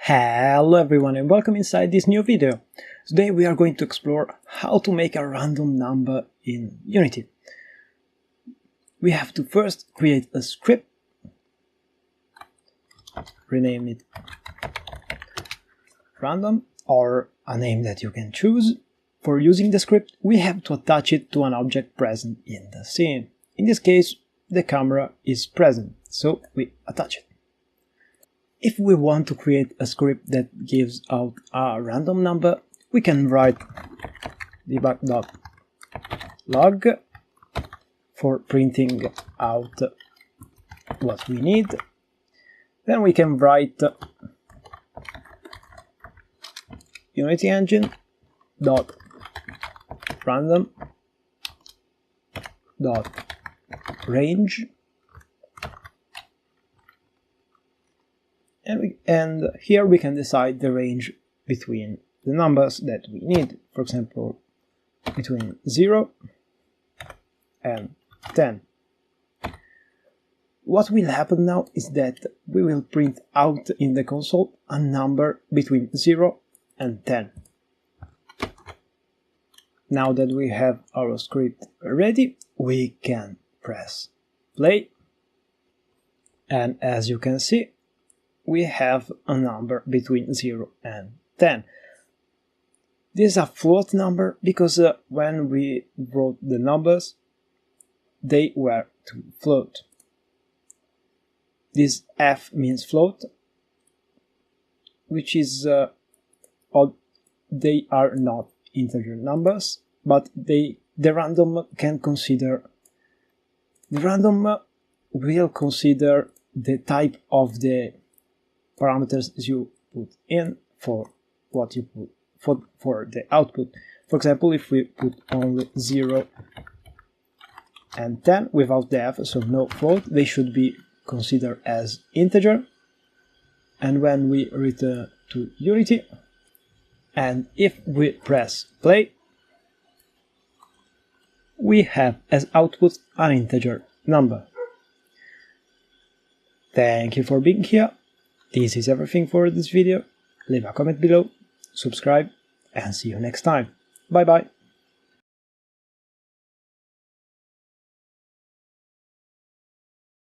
Hello everyone and welcome inside this new video. Today we are going to explore how to make a random number in Unity. We have to first create a script, rename it random or a name that you can choose. For using the script we have to attach it to an object present in the scene. In this case the camera is present, so we attach it. If we want to create a script that gives out a random number, we can write debug.log for printing out what we need. Then we can write Unity engine dot random dot range, and here we can decide the range between the numbers that we need, for example between 0 and 10. What will happen now is that we will print out in the console a number between 0 and 10. Now that we have our script ready, we can press play, and as you can see we have a number between 0 and 10. This is a float number because when we wrote the numbers they were to float. This F means float, which is odd. They are not integer numbers, but the random will consider the type of the parameters you put in for what you put for the output. For example, if we put only 0 and 10 without the F, so no float, they should be considered as integer. And when we return to Unity, and if we press play, we have as output an integer number. Thank you for being here. This is everything for this video. Leave a comment below, subscribe, and see you next time. Bye bye.